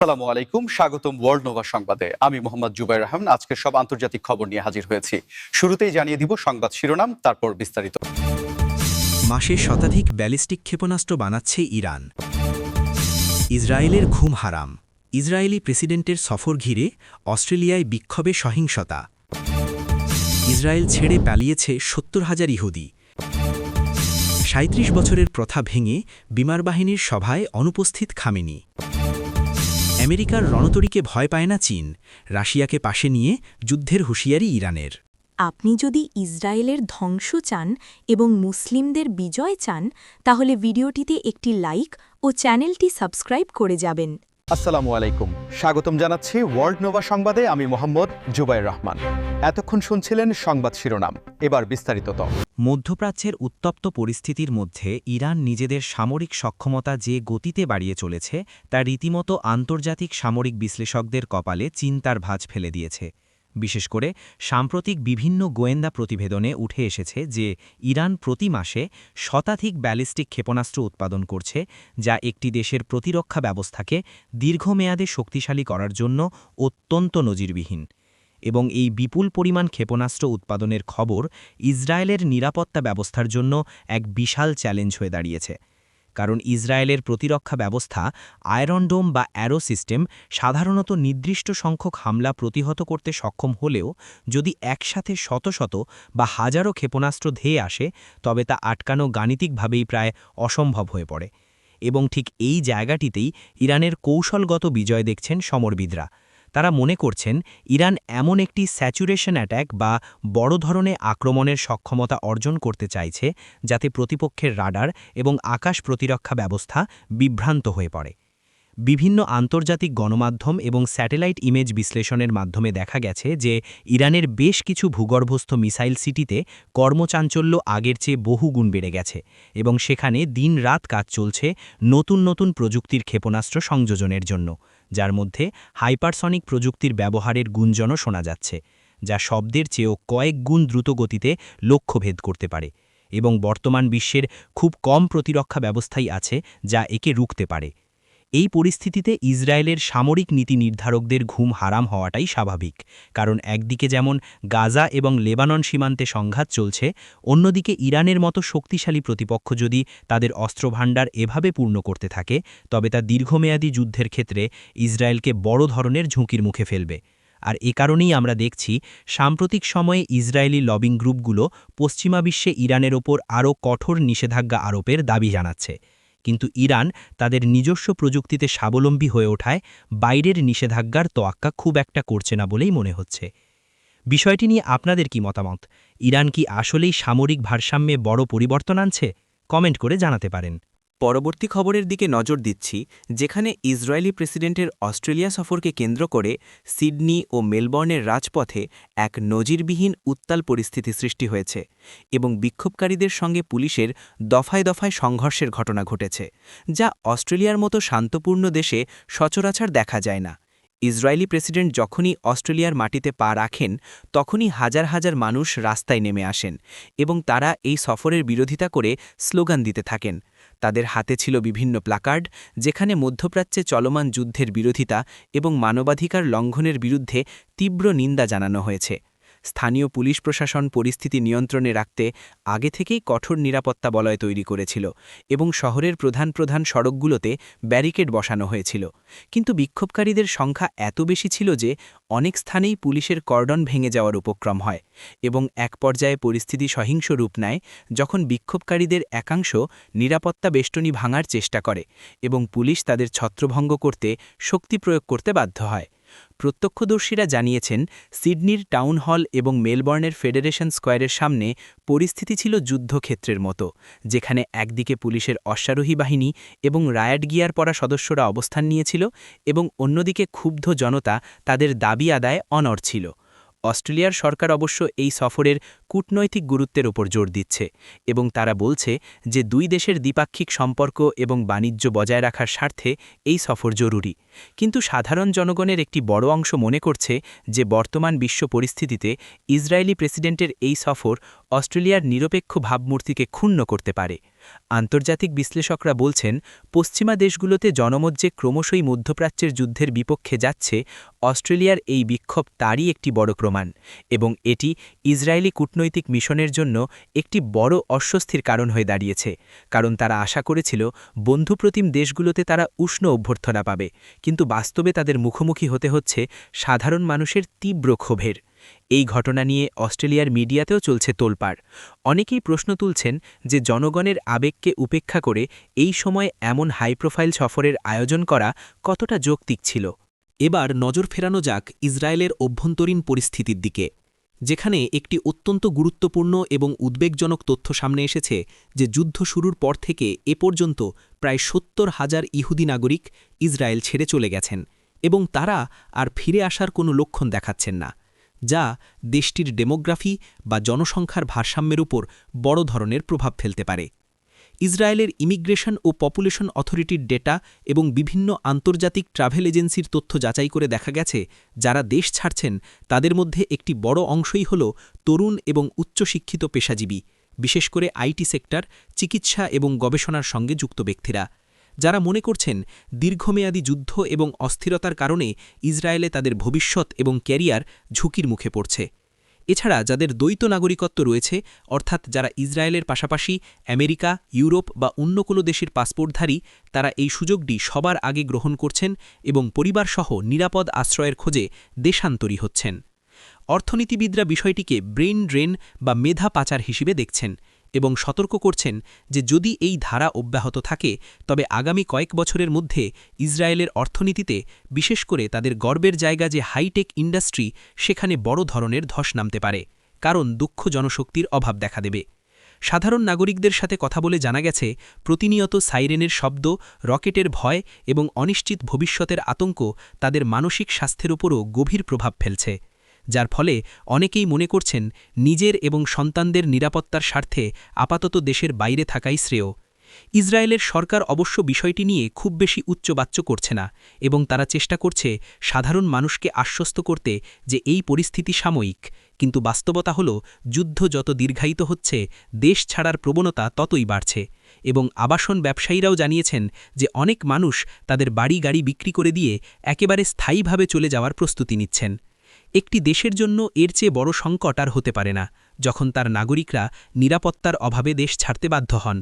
আসসালামু আলাইকুম, স্বাগতম ওয়ার্ল্ড নোভা সংবাদে। আমি মোহাম্মদ জুবাইর রহমান আজকের সব আন্তর্জাতিক খবর নিয়ে হাজির হয়েছি। শুরুতেই জানিয়ে দিব সংবাদ শিরোনাম, তারপর বিস্তারিত। মাসে শতাধিক ব্যালিস্টিক ক্ষেপণাস্ত্র বানাচ্ছে ইরান। ইসরায়েলের ঘুম হারাম। ইসরায়েলি প্রেসিডেন্টের সফর ঘিরে অস্ট্রেলিয়ায় বিক্ষোভে সহিংসতা। ইসরায়েল ছেড়ে পালিয়েছে ৭০,০০০ ইহুদি। ৩৭ বছরের প্রথা ভেঙে বিমান বাহিনীর সভায় অনুপস্থিত খামেনি। আমেরিকার রণতরীকে ভয় পায় না চীন, রাশিয়াকে পাশে নিয়ে যুদ্ধের হুঁশিয়ারি ইরানের। আপনি যদি ইসরায়েলের ধ্বংস চান এবং মুসলিমদের বিজয় চান, তাহলে ভিডিওটিতে একটি লাইক ও চ্যানেলটি সাবস্ক্রাইব করে যাবেন। আসসালামু আলাইকুম, স্বাগতম জানাচ্ছি ওয়ার্ল্ড নোভা সংবাদে। আমি মোহাম্মদ জুবাইর রহমান। এতক্ষণ শুনছিলেন সংবাদ শিরোনাম, এবার বিস্তারিত। মধ্যপ্রাচ্যের উত্তপ্ত পরিস্থিতির মধ্যে ইরান নিজেদের সামরিক সক্ষমতা যে গতিতে বাড়িয়ে চলেছে তা রীতিমতো আন্তর্জাতিক সামরিক বিশ্লেষকদের কপালে চিন্তার ভাঁজ ফেলে দিয়েছে। বিশেষ করে সাম্প্রতিক বিভিন্ন গোয়েন্দা প্রতিবেদনে উঠে এসেছে যে ইরান প্রতি মাসে শতাধিক ব্যালিস্টিক ক্ষেপণাস্ত্র উৎপাদন করছে, যা একটি দেশের প্রতিরক্ষা ব্যবস্থাকে দীর্ঘমেয়াদে শক্তিশালী করার জন্য অত্যন্ত নজিরবিহীন। এবং এই বিপুল পরিমাণ ক্ষেপণাস্ত্র উৎপাদনের খবর ইসরায়েলের নিরাপত্তা ব্যবস্থার জন্য এক বিশাল চ্যালেঞ্জ হয়ে দাঁড়িয়েছে। কারণ ইসরায়েলের প্রতিরক্ষা ব্যবস্থা আয়রন ডোম বা অ্যারো সিস্টেম সাধারণত নির্দিষ্ট সংখ্যক হামলা প্রতিহত করতে সক্ষম হলেও যদি একসাথে শত শত বা হাজারো ক্ষেপণাস্ত্র ধেয়ে আসে, তবে তা আটকানো গাণিতিকভাবেই প্রায় অসম্ভব হয়ে পড়ে। এবং ঠিক এই জায়গাটিতেই ইরানের কৌশলগত বিজয় দেখছেন সমরবিদরা। তারা মনে করছেন ইরান এমন একটি স্যাচুরেশন অ্যাটাক বা বড় ধরনের আক্রমণের সক্ষমতা অর্জন করতে চাইছে যাতে প্রতিপক্ষের রাডার এবং আকাশ প্রতিরক্ষা ব্যবস্থা বিভ্রান্ত হয়ে পড়ে। বিভিন্ন আন্তর্জাতিক গণমাধ্যম এবং স্যাটেলাইট ইমেজ বিশ্লেষণের মাধ্যমে দেখা গেছে যে ইরানের বেশ কিছু ভূগর্ভস্থ মিসাইল সিটিতে কর্মচাঞ্চল্য আগের চেয়ে বহুগুণ বেড়ে গেছে এবং সেখানে দিন-রাত কাজ চলছে নতুন নতুন প্রযুক্তির ক্ষেপণাস্ত্র সংযোজনের জন্য, যার মধ্যে হাইপারসনিক প্রযুক্তির ব্যবহারের গুঞ্জনও শোনা যাচ্ছে, যা শব্দের চেয়েও কয়েক গুণ দ্রুতগতিতে লক্ষ্যভেদ করতে পারে। এবং বর্তমান বিশ্বের খুব কম প্রতিরক্ষা ব্যবস্থাই আছে যা একে রুখতে পারে। এই পরিস্থিতিতে ইসরায়েলের সামরিক নীতি নির্ধারকদের ঘুম হারাম হওয়াটাই স্বাভাবিক, কারণ একদিকে যেমন গাজা এবং লেবানন সীমান্তে সংঘাত চলছে, অন্যদিকে ইরানের মতো শক্তিশালী প্রতিপক্ষ যদি তাদের অস্ত্রভাণ্ডার এভাবে পূর্ণ করতে থাকে, তবে তা দীর্ঘমেয়াদী যুদ্ধের ক্ষেত্রে ইসরায়েলকে বড় ধরনের ঝুঁকির মুখে ফেলবে। আর এ কারণেই আমরা দেখছি সাম্প্রতিক সময়ে ইসরায়েলি লবিং গ্রুপগুলো পশ্চিমা বিশ্বে ইরানের ওপর আরও কঠোর নিষেধাজ্ঞা আরোপের দাবি জানাচ্ছে। কিন্তু ইরান তাদের নিজস্ব প্রযুক্তিতে স্বাবলম্বী হয়ে ওঠায় বাইরের নিষেধাজ্ঞার তোয়াক্কা খুব একটা করছে না বলেই মনে হচ্ছে। বিষয়টি নিয়ে আপনাদের কি মতামত? ইরান কি আসলেই সামরিক ভারসাম্যে বড় পরিবর্তন আনছে? কমেন্ট করে জানাতে পারেন। পরবর্তী খবরের দিকে নজর দিচ্ছি, যেখানে ইসরায়েলি প্রেসিডেন্টের অস্ট্রেলিয়া সফরকে কেন্দ্র করে সিডনি ও মেলবর্নের রাজপথে এক নজিরবিহীন উত্তাল পরিস্থিতি সৃষ্টি হয়েছে এবং বিক্ষোভকারীদের সঙ্গে পুলিশের দফায় দফায় সংঘর্ষের ঘটনা ঘটেছে, যা অস্ট্রেলিয়ার মতো শান্তপূর্ণ দেশে সচরাচর দেখা যায় না। ইসরায়েলি প্রেসিডেন্ট যখনই অস্ট্রেলিয়ার মাটিতে পা রাখেন, তখনই হাজার হাজার মানুষ রাস্তায় নেমে আসেন এবং তারা এই সফরের বিরোধিতা করে স্লোগান দিতে থাকেন। তাদের হাতে ছিল বিভিন্ন প্লাকার্ড, যেখানে মধ্যপ্রাচ্যে চলমান যুদ্ধের বিরোধিতা এবং মানবাধিকার লঙ্ঘনের বিরুদ্ধে তীব্র নিন্দা জানানো হয়েছে। স্থানীয় পুলিশ প্রশাসন পরিস্থিতি নিয়ন্ত্রণে রাখতে আগে থেকেই কঠোর নিরাপত্তা বলয় তৈরি করেছিল এবং শহরের প্রধান প্রধান সড়কগুলোতে ব্যারিকেড বসানো হয়েছিল। কিন্তু বিক্ষোভকারীদের সংখ্যা এত বেশি ছিল যে অনেক স্থানেই পুলিশের কর্ডন ভেঙে যাওয়ার উপক্রম হয় এবং এক পর্যায়ে পরিস্থিতি সহিংস রূপ নেয়, যখন বিক্ষোভকারীদের একাংশ নিরাপত্তা বেষ্টনী ভাঙার চেষ্টা করে এবং পুলিশ তাদের ছত্রভঙ্গ করতে শক্তি প্রয়োগ করতে বাধ্য হয়। প্রত্যক্ষদর্শীরা জানিয়েছেন সিডনির টাউন হল এবং মেলবর্নের ফেডারেশন স্কোয়ারের সামনে পরিস্থিতি ছিল যুদ্ধক্ষেত্রের মতো, যেখানে একদিকে পুলিশের অশ্বারোহী বাহিনী এবং রায়াট গিয়ার পরা সদস্যরা অবস্থান নিয়েছিল এবং অন্যদিকে ক্ষুব্ধ জনতা তাদের দাবি আদায়ে অনড় ছিল। অস্ট্রেলিয়ার সরকার অবশ্য এই সফরের কূটনৈতিক গুরুত্বের ওপর জোর দিচ্ছে এবং তারা বলছে যে দুই দেশের দ্বিপাক্ষিক সম্পর্ক এবং বাণিজ্য বজায় রাখার স্বার্থে এই সফর জরুরি। কিন্তু সাধারণ জনগণের একটি বড় অংশ মনে করছে যে বর্তমান বিশ্ব পরিস্থিতিতে ইসরায়েলি প্রেসিডেন্টের এই সফর অস্ট্রেলিয়ার নিরপেক্ষ ভাবমূর্তিকে ক্ষুণ্ণ করতে পারে। আন্তর্জাতিক বিশ্লেষকরা বলছেন পশ্চিমা দেশগুলোতে জনমত যে ক্রমশই মধ্যপ্রাচ্যের যুদ্ধের বিপক্ষে যাচ্ছে, অস্ট্রেলিয়ার এই বিক্ষোভ তারই একটি বড় প্রমাণ, এবং এটি ইসরায়েলি কূটনৈতিক মিশনের জন্য একটি বড় অস্বস্তির কারণ হয়ে দাঁড়িয়েছে, কারণ তারা আশা করেছিল বন্ধুপ্রতিম দেশগুলোতে তারা উষ্ণ অভ্যর্থনা পাবে, কিন্তু বাস্তবে তাদের মুখোমুখি হতে হচ্ছে সাধারণ মানুষের তীব্র ক্ষোভের। এই ঘটনা নিয়ে অস্ট্রেলিয়ার মিডিয়াতেও চলছে তোলপাড়। অনেকেই প্রশ্ন তুলছেন যে জনগণের আবেগকে উপেক্ষা করে এই সময় এমন হাই প্রোফাইল সফরের আয়োজন করা কতটা যৌক্তিক ছিল। এবার নজর ফেরানো যাক ইসরায়েলের অভ্যন্তরীণ পরিস্থিতির দিকে, যেখানে একটি অত্যন্ত গুরুত্বপূর্ণ এবং উদ্বেগজনক তথ্য সামনে এসেছে যে যুদ্ধ শুরুর পর থেকে এ পর্যন্ত প্রায় ৭০,০০০ ইহুদি নাগরিক ইসরায়েল ছেড়ে চলে গেছেন এবং তারা আর ফিরে আসার কোনো লক্ষণ দেখাচ্ছেন না, যা দেশটির ডেমোগ্রাফি বা জনসংখ্যার ভারসাম্যের উপর বড় ধরনের প্রভাব ফেলতে পারে। ইসরায়েলের ইমিগ্রেশন ও পপুলেশন অথরিটির ডেটা এবং বিভিন্ন আন্তর্জাতিক ট্রাভেল এজেন্সির তথ্য যাচাই করে দেখা গেছে যারা দেশ ছাড়ছেন তাদের মধ্যে একটি বড় অংশই হল তরুণ এবং উচ্চশিক্ষিত পেশাজীবী, বিশেষ করে আইটি সেক্টর, চিকিৎসা এবং গবেষণার সঙ্গে যুক্ত ব্যক্তিরা, যারা মনে করছেন দীর্ঘমেয়াদী যুদ্ধ এবং অস্থিরতার কারণে ইসরায়েলে তাদের ভবিষ্যৎ এবং ক্যারিয়ার ঝুঁকির মুখে পড়ছে। এছাড়া যাদের দ্বৈত নাগরিকত্ব রয়েছে, অর্থাৎ যারা ইসরায়েলের পাশাপাশি আমেরিকা, ইউরোপ বা অন্য কোনো দেশের পাসপোর্টধারী, তারা এই সুযোগটি সবার আগে গ্রহণ করছেন এবং পরিবারসহ নিরাপদ আশ্রয়ের খোঁজে দেশান্তরী হচ্ছেন। অর্থনীতিবিদরা বিষয়টিকে ব্রেইন ড্রেন বা মেধা পাচার হিসেবে দেখছেন এবং সতর্ক করছেন যে যদি এই ধারা অব্যাহত থাকে তবে আগামী কয়েক বছরের মধ্যে ইসরায়েলের অর্থনীতিতে, বিশেষ করে তাদের গর্বের জায়গা যে হাইটেক ইন্ডাস্ট্রি, সেখানে বড় ধরনের ধস নামতে পারে, কারণ দক্ষ জনশক্তির অভাব দেখা দেবে। সাধারণ নাগরিকদের সাথে কথা বলে জানা গেছে প্রতিনিয়ত সাইরেনের শব্দ, রকেটের ভয় এবং অনিশ্চিত ভবিষ্যতের আতঙ্ক তাদের মানসিক স্বাস্থ্যের উপরও গভীর প্রভাব ফেলছে, যার ফলে অনেকেই মনে করছেন নিজের এবং সন্তানদের নিরাপত্তার স্বার্থে আপাতত দেশের বাইরে থাকাই শ্রেয়। ইসরায়েলের সরকার অবশ্য বিষয়টি নিয়ে খুব বেশি উচ্চবাচ্য করছে না এবং তারা চেষ্টা করছে সাধারণ মানুষকে আশ্বস্ত করতে যে এই পরিস্থিতি সাময়িক, কিন্তু বাস্তবতা হল যুদ্ধ যত দীর্ঘায়িত হচ্ছে দেশ ছাড়ার প্রবণতা ততই বাড়ছে এবং আবাসন ব্যবসায়ীরাও জানিয়েছেন যে অনেক মানুষ তাদের বাড়ি গাড়ি বিক্রি করে দিয়ে একেবারে স্থায়ীভাবে চলে যাওয়ার প্রস্তুতি নিচ্ছেন। একটি দেশের জন্য এর চেয়ে বড় সংকট আর হতে পারে না যখন তার নাগরিকরা নিরাপত্তার অভাবে দেশ ছাড়তে বাধ্য হন।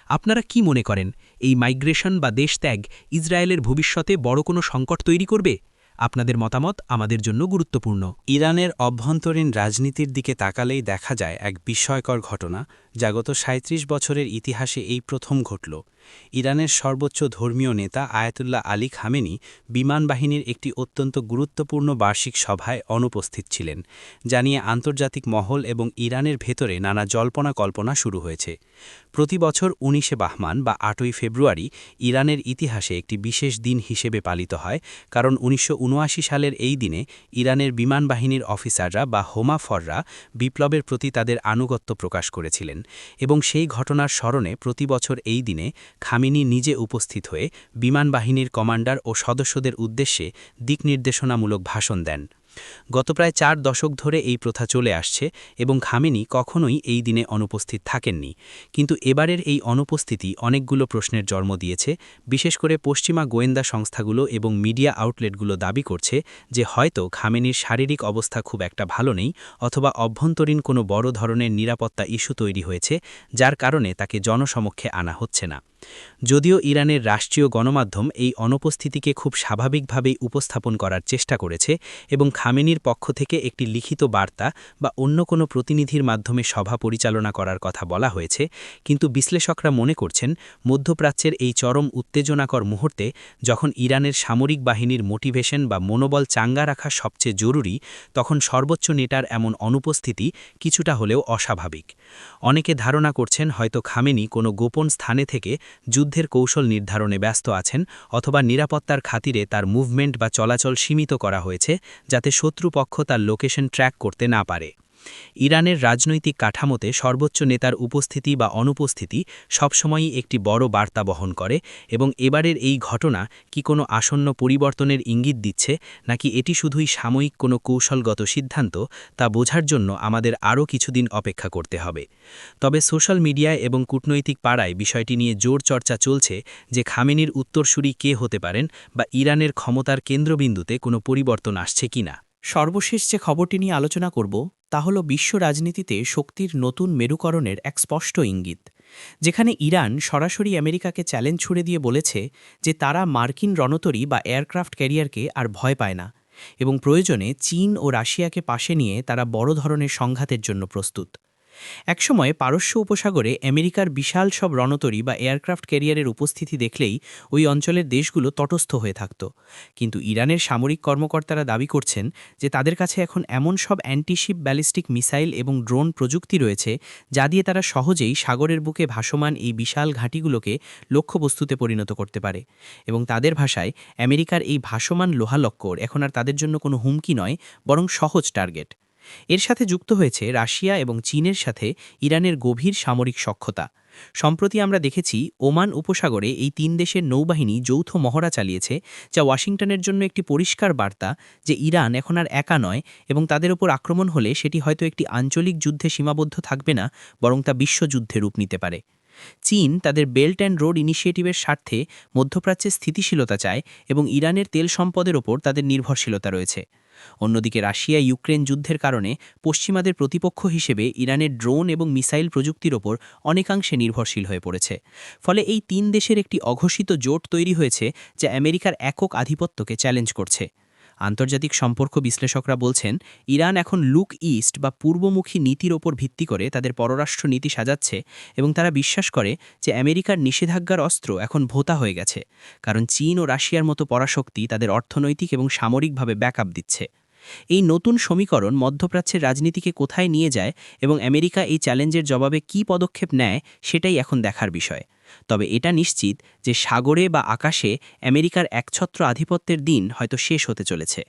আপনারা কি মনে করেন, এই মাইগ্রেশন বা দেশত্যাগ ইসরায়েলের ভবিষ্যতে বড় কোনো সংকট তৈরি করবে? আপনাদের মতামত আমাদের জন্য গুরুত্বপূর্ণ। ইরানের অভ্যন্তরীণ রাজনীতির দিকে তাকালেই দেখা যায় এক বিস্ময়কর ঘটনা, যা গত ৩৭ বছরের ইতিহাসে এই প্রথম ঘটল। ইরানের সর্বোচ্চ ধর্মীয় নেতা আয়াতুল্লাহ আলী খামেনি বিমান বাহিনীর একটি অত্যন্ত গুরুত্বপূর্ণ বার্ষিক সভায় অনুপস্থিত ছিলেন, যা নিয়ে আন্তর্জাতিক মহল এবং ইরানের ভেতরে নানা জল্পনা কল্পনা শুরু হয়েছে। প্রতি বছর ১৯শে বাহমান বা ৮ই ফেব্রুয়ারি ইরানের ইতিহাসে একটি বিশেষ দিন হিসেবে পালিত হয়, কারণ ১৯৭৯ সালের এই দিনে ইরানের বিমান বাহিনীর অফিসাররা বা হোমাফররা বিপ্লবের প্রতি তাদের আনুগত্য প্রকাশ করেছিলেন এবং সেই ঘটনার স্মরণে প্রতি বছর এই দিনে খামেনি নিজে উপস্থিত হয়ে বিমান বাহিনীর কমান্ডার ও সদস্যদের উদ্দেশ্যে দিকনির্দেশনামূলক ভাষণ দেন। গত প্রায় ৪ দশক ধরে এই প্রথা চলে আসছে এবং খামেনি কখনোই এই দিনে অনুপস্থিত থাকেননি, কিন্তু এবারের এই অনুপস্থিতি অনেকগুলো প্রশ্নের জন্ম দিয়েছে। বিশেষ করে পশ্চিমা গোয়েন্দা সংস্থাগুলো এবং মিডিয়া আউটলেটগুলো দাবি করছে যে হয়তো খামেনির শারীরিক অবস্থা খুব একটা ভালো নেই, অথবা অভ্যন্তরীণ কোনো বড় ধরনের নিরাপত্তা ইস্যু তৈরি হয়েছে যার কারণে তাকে জনসমক্ষে আনা হচ্ছে না। যদিও ইরানের রাষ্ট্রীয় গণমাধ্যম এই অনুপস্থিতিকে খুব স্বাভাবিকভাবেই উপস্থাপন করার চেষ্টা করেছে এবং খামেনির পক্ষ থেকে একটি লিখিত বার্তা বা অন্য কোনো প্রতিনিধির মাধ্যমে সভা পরিচালনা করার কথা বলা হয়েছে, কিন্তু বিশ্লেষকরা মনে করছেন মধ্যপ্রাচ্যের এই চরম উত্তেজনাকর মুহূর্তে যখন ইরানের সামরিক বাহিনীর মোটিভেশন বা মনোবল চাঙ্গা রাখা সবচেয়ে জরুরি, তখন সর্বোচ্চ নেতার এমন অনুপস্থিতি কিছুটা হলেও অস্বাভাবিক। অনেকে ধারণা করছেন হয়তো খামেনি কোনো গোপন স্থানে থেকে যুদ্ধের কৌশল নির্ধারণে ব্যস্ত আছেন, অথবা নিরাপত্তার খাতিরে তার মুভমেন্ট বা চলাচল সীমিত করা হয়েছে যাতে শত্রুপক্ষ তার লোকেশন ট্র্যাক করতে না পারে। ইরানের রাজনৈতিক কাঠামোতে সর্বোচ্চ নেতার উপস্থিতি বা অনুপস্থিতি সবসময়ই একটি বড় বার্তা বহন করে এবং এবারের এই ঘটনা কি কোনো আসন্ন পরিবর্তনের ইঙ্গিত দিচ্ছে নাকি এটি শুধুই সাময়িক কোনো কৌশলগত সিদ্ধান্ত তা বোঝার জন্য আমাদের আরও কিছুদিন অপেক্ষা করতে হবে। তবে সোশ্যাল মিডিয়ায় এবং কূটনৈতিক পাড়ায় বিষয়টি নিয়ে জোর চর্চা চলছে যে খামেনির উত্তরসূরি কে হতে পারেন বা ইরানের ক্ষমতার কেন্দ্রবিন্দুতে কোনো পরিবর্তন আসছে কিনা। সর্বশেষ যে খবরটি নিয়ে আলোচনা করব তা হল বিশ্ব রাজনীতিতে শক্তির নতুন মেরুকরণের এক স্পষ্ট ইঙ্গিত, যেখানে ইরান সরাসরি আমেরিকাকে চ্যালেঞ্জ ছুড়ে দিয়ে বলেছে যে তারা মার্কিন রণতরী বা এয়ারক্রাফট ক্যারিয়ারকে আর ভয় পায় না এবং প্রয়োজনে চীন ও রাশিয়াকে পাশে নিয়ে তারা বড় ধরনের সংঘাতের জন্য প্রস্তুত। একসময় পারস্য উপসাগরে আমেরিকার বিশাল সব রণতরী বা এয়ারক্রাফট ক্যারিয়ারের উপস্থিতি দেখলেই ওই অঞ্চলের দেশগুলো তটস্থ হয়ে থাকত, কিন্তু ইরানের সামরিক কর্মকর্তারা দাবি করছেন যে তাদের কাছে এখন এমন সব অ্যান্টিশিপ ব্যালিস্টিক মিসাইল এবং ড্রোন প্রযুক্তি রয়েছে যা দিয়ে তারা সহজেই সাগরের বুকে ভাসমান এই বিশাল ঘাঁটিগুলোকে লক্ষ্যবস্তুতে পরিণত করতে পারে এবং তাদের ভাষায় আমেরিকার এই ভাসমান লোহালক্কর এখন আর তাদের জন্য কোনো হুমকি নয়, বরং সহজ টার্গেট। এর সাথে যুক্ত হয়েছে রাশিয়া এবং চীনের সাথে ইরানের গভীর সামরিক সখ্যতা। সম্প্রতি আমরা দেখেছি ওমান উপসাগরে এই তিন দেশের নৌবাহিনী যৌথ মহড়া চালিয়েছে, যা ওয়াশিংটনের জন্য একটি পরিষ্কার বার্তা যে ইরান এখন আর একা নয় এবং তাদের ওপর আক্রমণ হলে সেটি হয়তো একটি আঞ্চলিক যুদ্ধে সীমাবদ্ধ থাকবে না, বরং তা বিশ্বযুদ্ধে রূপ নিতে পারে। চীন তাদের বেল্ট অ্যান্ড রোড ইনিশিয়েটিভের স্বার্থে মধ্যপ্রাচ্যে স্থিতিশীলতা চায় এবং ইরানের তেল সম্পদের ওপর তাদের নির্ভরশীলতা রয়েছে। অন্যদিকে রাশিয়া ইউক্রেন যুদ্ধের কারণে পশ্চিমাদের প্রতিপক্ষ হিসেবে ইরানের ড্রোন এবং মিসাইল প্রযুক্তির ওপর অনেকাংশে নির্ভরশীল হয়ে পড়েছে। ফলে এই তিন দেশের একটি অঘোষিত জোট তৈরি হয়েছে যা আমেরিকার একক আধিপত্যকে চ্যালেঞ্জ করছে। আন্তর্জাতিক সম্পর্ক বিশ্লেষকরা বলছেন ইরান এখন লুক ইস্ট বা পূর্বমুখী নীতির ওপর ভিত্তি করে তাদের পররাষ্ট্র নীতি সাজাচ্ছে এবং তারা বিশ্বাস করে যে আমেরিকার নিষেধাজ্ঞার অস্ত্র এখন ভোঁতা হয়ে গেছে, কারণ চীন ও রাশিয়ার মতো পরাশক্তি তাদের অর্থনৈতিক এবং সামরিকভাবে ব্যাকআপ দিচ্ছে। এই নতুন সমীকরণ মধ্যপ্রাচ্যের রাজনীতিকে কোথায় নিয়ে যায় এবং আমেরিকা এই চ্যালেঞ্জের জবাবে কী পদক্ষেপ নেয় সেটাই এখন দেখার বিষয়। তবে এটা নিশ্চিত যে সাগরে বা আকাশে আমেরিকার একছত্র আধিপত্যের দিন হয়তো শেষ হতে চলেছে।